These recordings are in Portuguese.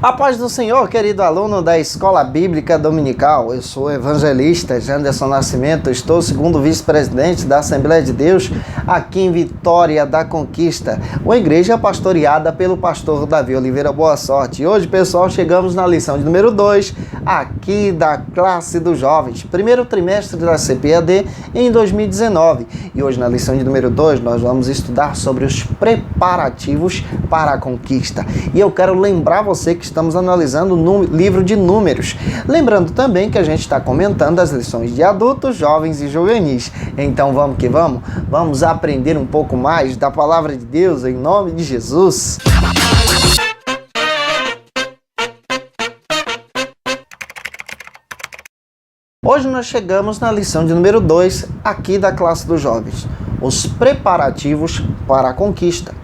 A paz do Senhor, querido aluno da Escola Bíblica Dominical. Eu sou o evangelista Janderson Nascimento, estou segundo vice-presidente da Assembleia de Deus aqui em Vitória da Conquista, uma igreja pastoreada pelo pastor Davi Oliveira Boa Sorte. E hoje, pessoal, chegamos na lição de número 2, aqui da classe dos jovens, primeiro trimestre da CPAD em 2019. E hoje, na lição de número 2, nós vamos estudar sobre os preparativos para a conquista. E eu quero lembrar você que estamos analisando o livro de Números. Lembrando também que a gente está comentando as lições de adultos, jovens e juvenis. Então vamos que vamos? Vamos aprender um pouco mais da palavra de Deus em nome de Jesus. Hoje nós chegamos na lição de número 2 aqui da classe dos jovens. Os preparativos para a conquista.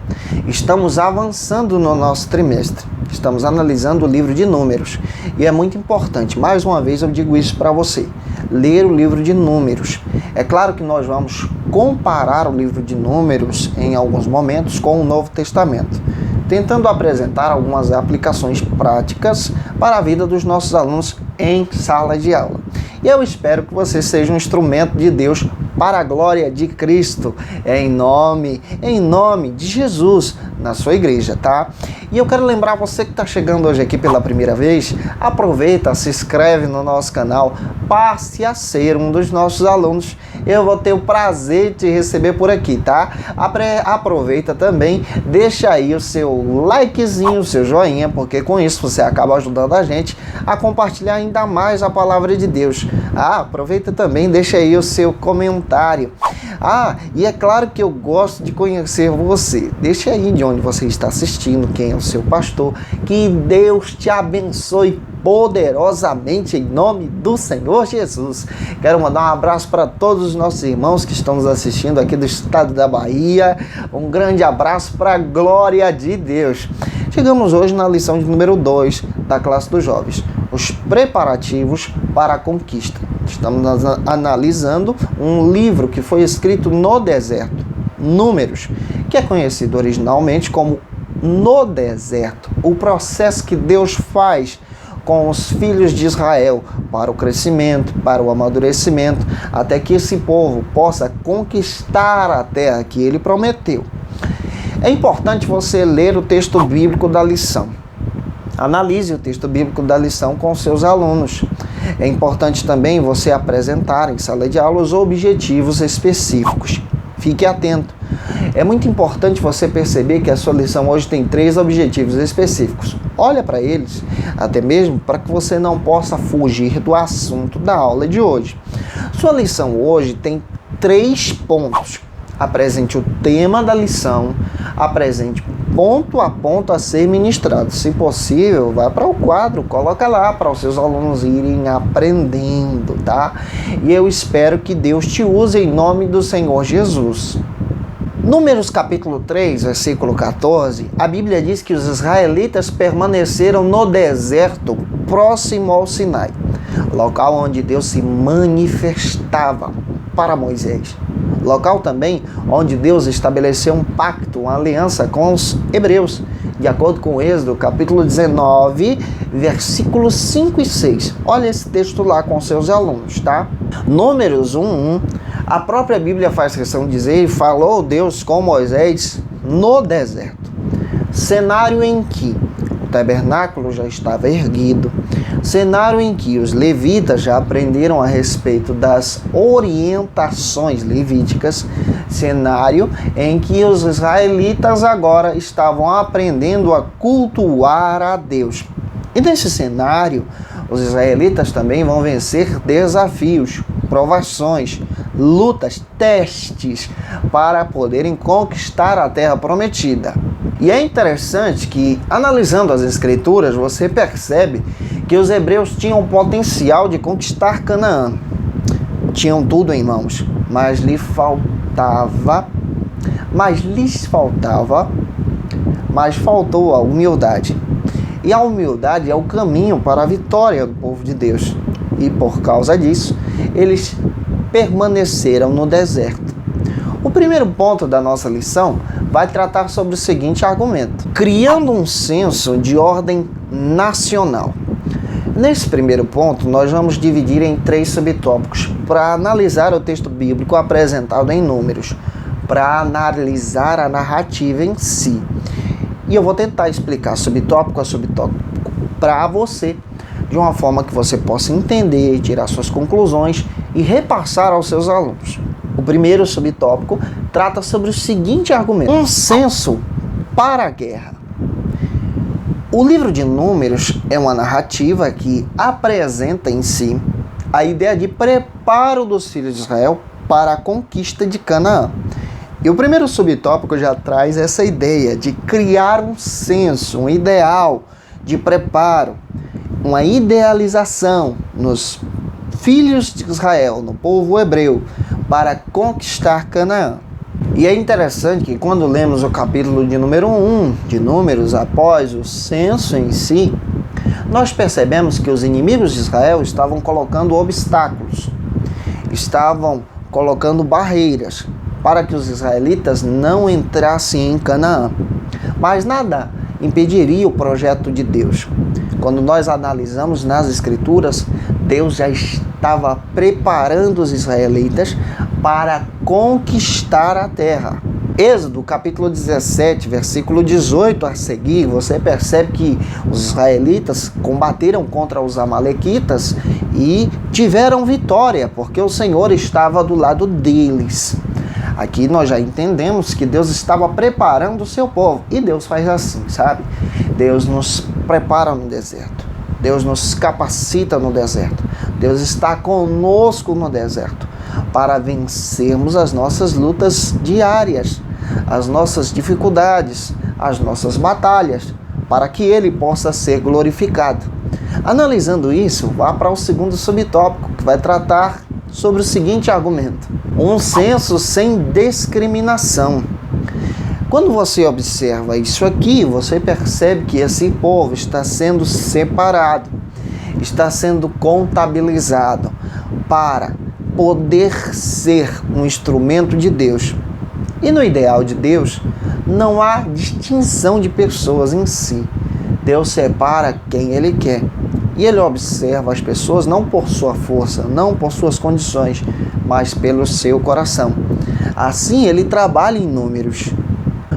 Estamos avançando no nosso trimestre. Estamos analisando o livro de Números. E é muito importante, mais uma vez eu digo isso para você, ler o livro de Números. É claro que nós vamos comparar o livro de Números em alguns momentos com o Novo Testamento, tentando apresentar algumas aplicações práticas para a vida dos nossos alunos em sala de aula. E eu espero que você seja um instrumento de Deus para a glória de Cristo, em nome de Jesus, na sua igreja, tá? E eu quero lembrar você que está chegando hoje aqui pela primeira vez, aproveita, se inscreve no nosso canal, passe a ser um dos nossos alunos. Eu vou ter o prazer de te receber por aqui, tá? Aproveita também, deixa aí o seu likezinho, o seu joinha, porque com isso você acaba ajudando a gente a compartilhar ainda mais a palavra de Deus. Aproveita também, deixa aí o seu comentário. E é claro que eu gosto de conhecer você. Deixa aí de onde você está assistindo, quem é o seu pastor. Que Deus te abençoe poderosamente em nome do Senhor Jesus. Quero mandar um abraço para todos os nossos irmãos que estão nos assistindo aqui do estado da Bahia. Um grande abraço para a glória de Deus. Chegamos hoje na lição de número 2 da classe dos jovens. Os preparativos para a conquista. Estamos analisando um livro que foi escrito no deserto, Números, que é conhecido originalmente como No Deserto, o processo que Deus faz com os filhos de Israel para o crescimento, para o amadurecimento, até que esse povo possa conquistar a terra que ele prometeu. É importante você ler o texto bíblico da lição. Analise o texto bíblico da lição com seus alunos. É importante também você apresentar em sala de aula os objetivos específicos. Fique atento. É muito importante você perceber que a sua lição hoje tem 3 objetivos específicos. Olha para eles, até mesmo para que você não possa fugir do assunto da aula de hoje. Sua lição hoje tem 3 pontos. Apresente o tema da lição, apresente ponto a ponto a ser ministrado. Se possível, vá para o quadro, coloca lá para os seus alunos irem aprendendo, tá? E eu espero que Deus te use em nome do Senhor Jesus. Números capítulo 3, versículo 14, a Bíblia diz que os israelitas permaneceram no deserto próximo ao Sinai, local onde Deus se manifestava para Moisés. Local também onde Deus estabeleceu um pacto, uma aliança com os hebreus, de acordo com Êxodo, capítulo 19, versículos 5 e 6. Olha esse texto lá com seus alunos, tá? Números 1:1, a própria Bíblia faz questão de dizer, falou Deus com Moisés no deserto. Cenário em que o tabernáculo já estava erguido, cenário em que os levitas já aprenderam a respeito das orientações levíticas, cenário em que os israelitas agora estavam aprendendo a cultuar a Deus. E nesse cenário, os israelitas também vão vencer desafios, provações, lutas, testes para poderem conquistar a terra prometida. E é interessante que, analisando as escrituras, você percebe que os hebreus tinham o potencial de conquistar Canaã. Tinham tudo em mãos, mas lhes faltou a humildade. E a humildade é o caminho para a vitória do povo de Deus. E por causa disso, eles permaneceram no deserto. O primeiro ponto da nossa lição vai tratar sobre o seguinte argumento: criando um senso de ordem nacional. Nesse primeiro ponto, nós vamos dividir em 3 subtópicos para analisar o texto bíblico apresentado em Números, para analisar a narrativa em si. E eu vou tentar explicar subtópico a subtópico para você, de uma forma que você possa entender, tirar suas conclusões e repassar aos seus alunos. O primeiro subtópico trata sobre o seguinte argumento: um censo para a guerra. O livro de Números é uma narrativa que apresenta em si a ideia de preparo dos filhos de Israel para a conquista de Canaã. E o primeiro subtópico já traz essa ideia de criar um censo, um ideal de preparo, uma idealização nos filhos de Israel, no povo hebreu, para conquistar Canaã. E é interessante que quando lemos o capítulo de número 1 de Números, após o censo em si, nós percebemos que os inimigos de Israel estavam colocando obstáculos, estavam colocando barreiras para que os israelitas não entrassem em Canaã. Mas nada impediria o projeto de Deus. Quando nós analisamos nas Escrituras, Deus já estava preparando os israelitas para conquistar a terra. Êxodo, capítulo 17, versículo 18 a seguir, você percebe que os israelitas combateram contra os amalequitas e tiveram vitória, porque o Senhor estava do lado deles. Aqui nós já entendemos que Deus estava preparando o seu povo. E Deus faz assim, sabe? Deus nos prepara no deserto. Deus nos capacita no deserto. Deus está conosco no deserto para vencermos as nossas lutas diárias, as nossas dificuldades, as nossas batalhas, para que Ele possa ser glorificado. Analisando isso, vá para o segundo subtópico, que vai tratar sobre o seguinte argumento: um censo sem discriminação. Quando você observa isso aqui, você percebe que esse povo está sendo separado, está sendo contabilizado para poder ser um instrumento de Deus. E no ideal de Deus, não há distinção de pessoas em si. Deus separa quem Ele quer. E Ele observa as pessoas não por sua força, não por suas condições, mas pelo seu coração. Assim, Ele trabalha em Números.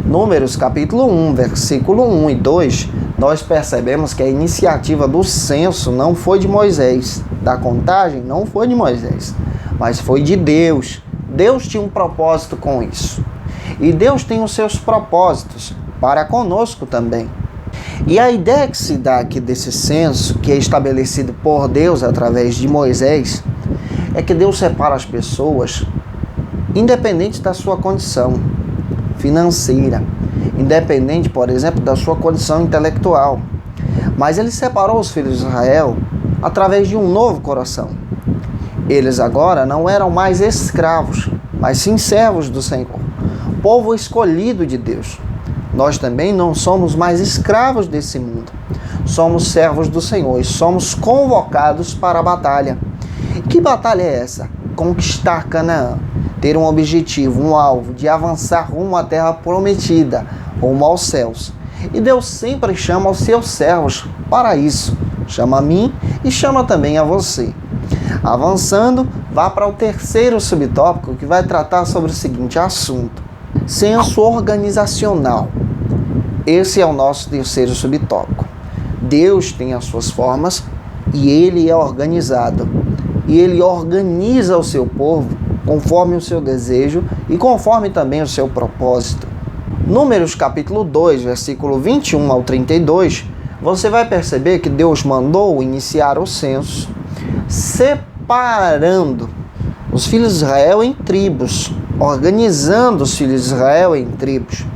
Números, capítulo 1, versículo 1 e 2, nós percebemos que a iniciativa do censo não foi de Moisés, da contagem não foi de Moisés, mas foi de Deus. Deus tinha um propósito com isso. E Deus tem os seus propósitos para conosco também. E a ideia que se dá aqui desse censo, que é estabelecido por Deus através de Moisés, é que Deus separa as pessoas independente da sua condição financeira, independente, por exemplo, da sua condição intelectual. Mas Ele separou os filhos de Israel através de um novo coração. Eles agora não eram mais escravos, mas sim servos do Senhor, povo escolhido de Deus. Nós também não somos mais escravos desse mundo. Somos servos do Senhor e somos convocados para a batalha. Que batalha é essa? Conquistar Canaã. Ter um objetivo, um alvo, de avançar rumo à terra prometida, rumo aos céus. E Deus sempre chama os seus servos para isso. Chama a mim e chama também a você. Avançando, vá para o terceiro subtópico, que vai tratar sobre o seguinte assunto: censo organizacional. Esse é o nosso terceiro subtópico. Deus tem as suas formas e Ele é organizado. E Ele organiza o seu povo conforme o seu desejo e conforme também o seu propósito. Números capítulo 2, versículo 21 ao 32, você vai perceber que Deus mandou iniciar o censo, separando os filhos de Israel em tribos, organizando os filhos de Israel em tribos.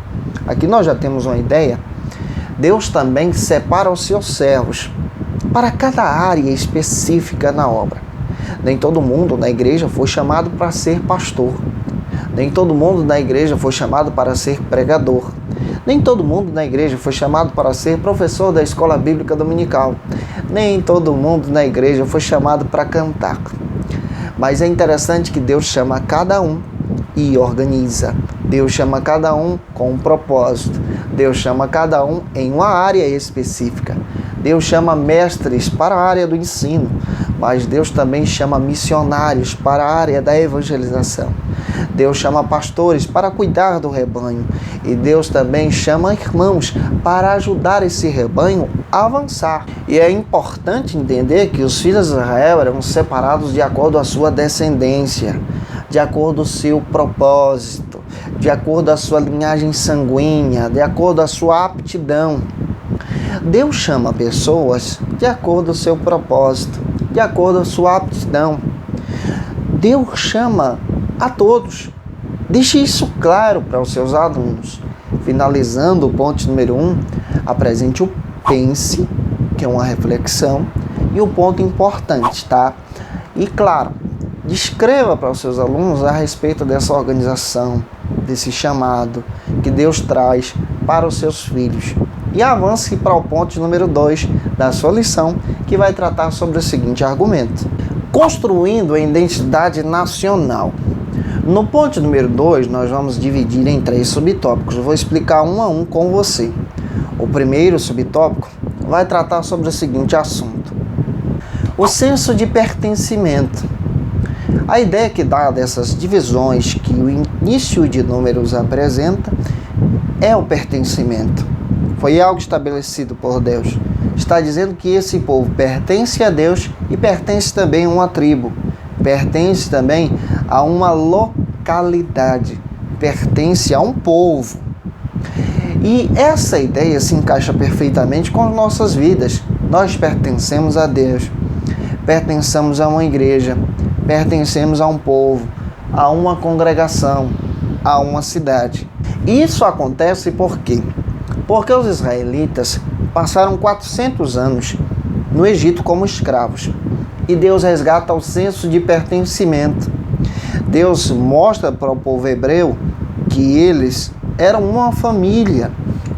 Aqui nós já temos uma ideia. Deus também separa os seus servos para cada área específica na obra. Nem todo mundo na igreja foi chamado para ser pastor. Nem todo mundo na igreja foi chamado para ser pregador. Nem todo mundo na igreja foi chamado para ser professor da escola bíblica dominical. Nem todo mundo na igreja foi chamado para cantar. Mas é interessante que Deus chama cada um e organiza. Deus chama cada um com um propósito. Deus chama cada um em uma área específica. Deus chama mestres para a área do ensino, mas Deus também chama missionários para a área da evangelização. Deus chama pastores para cuidar do rebanho e Deus também chama irmãos para ajudar esse rebanho a avançar. E é importante entender que os filhos de Israel eram separados de acordo com a sua descendência, de acordo com o seu propósito, de acordo com a sua linhagem sanguínea, de acordo com a sua aptidão. Deus chama pessoas de acordo com o seu propósito, de acordo com a sua aptidão. Deus chama a todos. Deixe isso claro para os seus alunos. Finalizando o ponto número 1, apresente o pense, que é uma reflexão, e o ponto importante, tá? E claro, descreva para os seus alunos a respeito dessa organização, desse chamado que Deus traz para os seus filhos. E avance para o ponto número 2 da sua lição, que vai tratar sobre o seguinte argumento: construindo a identidade nacional. No ponto número 2, nós vamos dividir em 3 subtópicos. Eu vou explicar um a um com você. O primeiro subtópico vai tratar sobre o seguinte assunto: o senso de pertencimento. A ideia que dá dessas divisões que o início de Números apresenta é o pertencimento. Foi algo estabelecido por Deus. Está dizendo que esse povo pertence a Deus e pertence também a uma tribo, pertence também a uma localidade, pertence a um povo. E essa ideia se encaixa perfeitamente com as nossas vidas. Nós pertencemos a Deus, pertencemos a uma igreja, pertencemos a um povo, a uma congregação, a uma cidade. Isso acontece por quê? Porque os israelitas passaram 400 anos no Egito como escravos. E Deus resgata o senso de pertencimento. Deus mostra para o povo hebreu que eles eram uma família,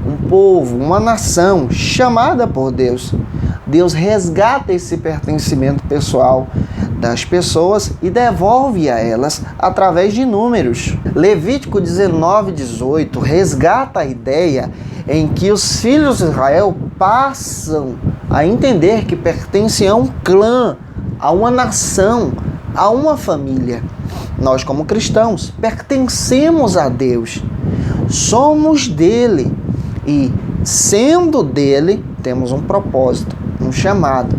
um povo, uma nação chamada por Deus. Deus resgata esse pertencimento pessoal das pessoas e devolve a elas através de números. Levítico 19:18 resgata a ideia em que os filhos de Israel passam a entender que pertencem a um clã, a uma nação, a uma família. Nós, como cristãos, pertencemos a Deus, somos dele e, sendo dele, temos um propósito, um chamado,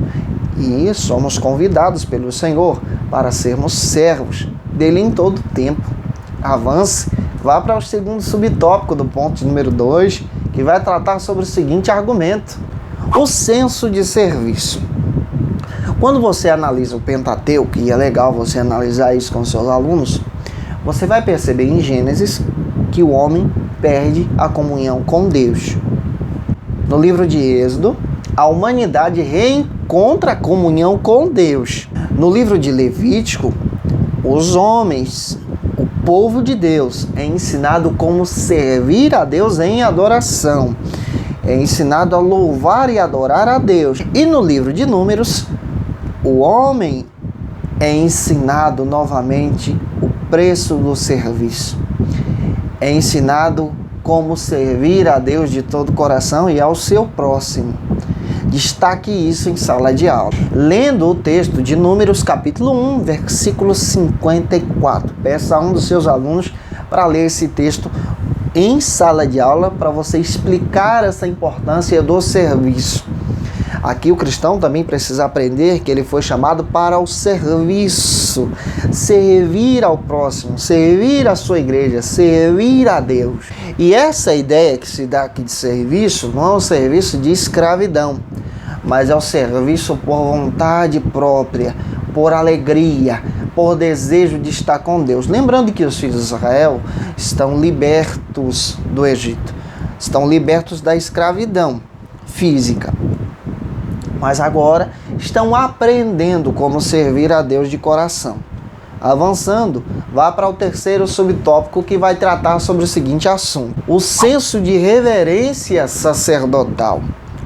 e somos convidados pelo Senhor para sermos servos dele em todo o tempo. Avance, vá para o segundo subtópico do ponto número 2, que vai tratar sobre o seguinte argumento: o senso de serviço. Quando você analisa o Pentateuco, e é legal você analisar isso com seus alunos, você vai perceber em Gênesis que o homem perde a comunhão com Deus. No livro de Êxodo, a humanidade reencontra a comunhão com Deus. No livro de Levítico, os homens, o povo de Deus, é ensinado como servir a Deus em adoração. É ensinado a louvar e adorar a Deus. E no livro de Números, o homem é ensinado novamente o preço do serviço. É ensinado como servir a Deus de todo o coração e ao seu próximo. Destaque isso em sala de aula. Lendo o texto de Números capítulo 1, versículo 54. Peça a um dos seus alunos para ler esse texto em sala de aula para você explicar essa importância do serviço. Aqui o cristão também precisa aprender que ele foi chamado para o serviço, servir ao próximo, servir a sua igreja, servir a Deus. E essa ideia que se dá aqui de serviço não é um serviço de escravidão, mas é o serviço por vontade própria, por alegria, por desejo de estar com Deus. Lembrando que os filhos de Israel estão libertos do Egito, estão libertos da escravidão física, mas agora estão aprendendo como servir a Deus de coração. Avançando, vá para o terceiro subtópico, que vai tratar sobre o seguinte assunto: o senso de reverência sacerdotal.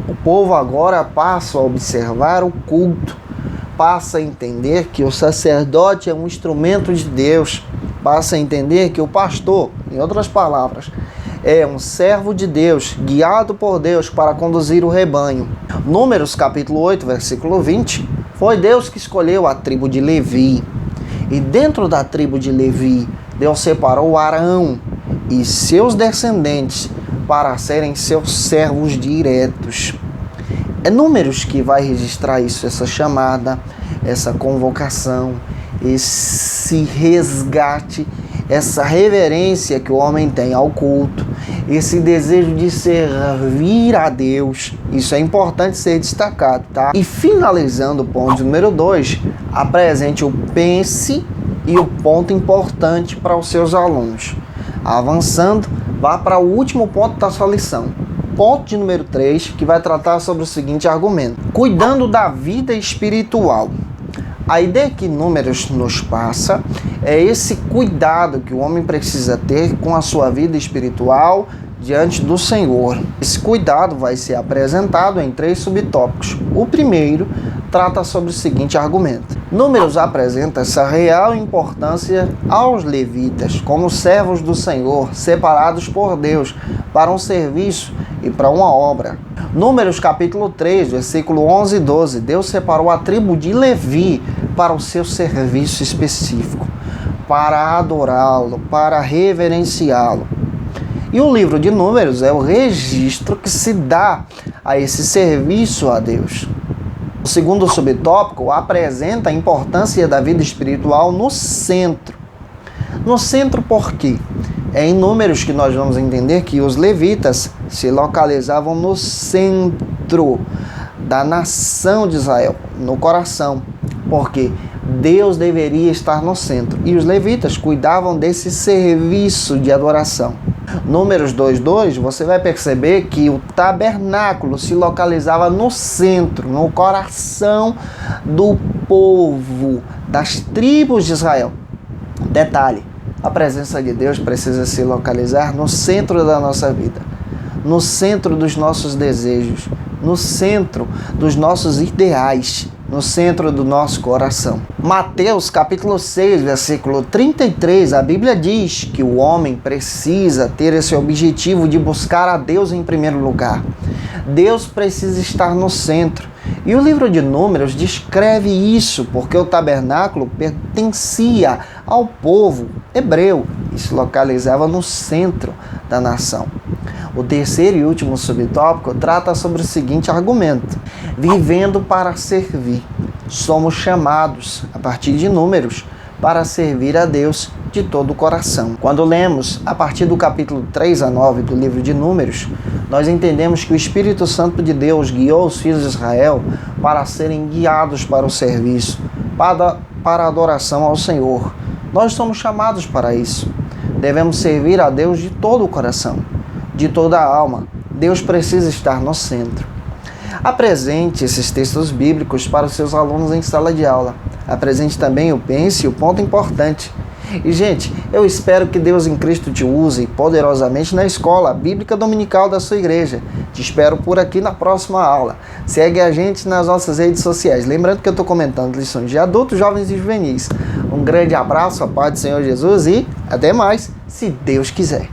O povo agora passa a observar o culto, passa a entender que o sacerdote é um instrumento de Deus, passa a entender que o pastor, em outras palavras, é um servo de Deus, guiado por Deus para conduzir o rebanho. Números capítulo 8, versículo 20, foi Deus que escolheu a tribo de Levi. E dentro da tribo de Levi, Deus separou Arão e seus descendentes para serem seus servos diretos. É Números que vai registrar isso, essa chamada, essa convocação, esse resgate, essa reverência que o homem tem ao culto, esse desejo de servir a Deus. Isso é importante ser destacado, tá? E finalizando o ponto número 2, apresente o pense e o ponto importante para os seus alunos. Avançando, vá para o último ponto da sua lição. Ponto de número 3, que vai tratar sobre o seguinte argumento: cuidando da vida espiritual. A ideia que Números nos passa é esse cuidado que o homem precisa ter com a sua vida espiritual diante do Senhor. Esse cuidado vai ser apresentado em 3 subtópicos. O primeiro trata sobre o seguinte argumento: Números apresenta essa real importância aos levitas como servos do Senhor, separados por Deus para um serviço e para uma obra. Números capítulo 3, versículo 11 e 12, Deus separou a tribo de Levi para o seu serviço específico, para adorá-lo, para reverenciá-lo. E o livro de Números é o registro que se dá a esse serviço a Deus. O segundo subtópico apresenta a importância da vida espiritual no centro. No centro por quê? É em Números que nós vamos entender que os levitas se localizavam no centro da nação de Israel, no coração, porque Deus deveria estar no centro e os levitas cuidavam desse serviço de adoração. Números 2:2, você vai perceber que o tabernáculo se localizava no centro, no coração do povo, das tribos de Israel. Detalhe: a presença de Deus precisa se localizar no centro da nossa vida, no centro dos nossos desejos, no centro dos nossos ideais, no centro do nosso coração. Mateus capítulo 6, versículo 33, a Bíblia diz que o homem precisa ter esse objetivo de buscar a Deus em primeiro lugar. Deus precisa estar no centro. E o livro de Números descreve isso, porque o tabernáculo pertencia ao povo hebreu e se localizava no centro da nação. O terceiro e último subtópico trata sobre o seguinte argumento: vivendo para servir. Somos chamados, a partir de Números, para servir a Deus de todo o coração. Quando lemos a partir do capítulo 3 a 9 do livro de Números, nós entendemos que o Espírito Santo de Deus guiou os filhos de Israel para serem guiados para o serviço, para a adoração ao Senhor. Nós somos chamados para isso. Devemos servir a Deus de todo o coração, de toda a alma. Deus precisa estar no centro. Apresente esses textos bíblicos para os seus alunos em sala de aula. Apresente também o pense e o ponto importante. E, gente, eu espero que Deus em Cristo te use poderosamente na escola bíblica dominical da sua igreja. Te espero por aqui na próxima aula. Segue a gente nas nossas redes sociais. Lembrando que eu estou comentando lições de adultos, jovens e juvenis. Um grande abraço, a paz do Senhor Jesus e até mais, se Deus quiser.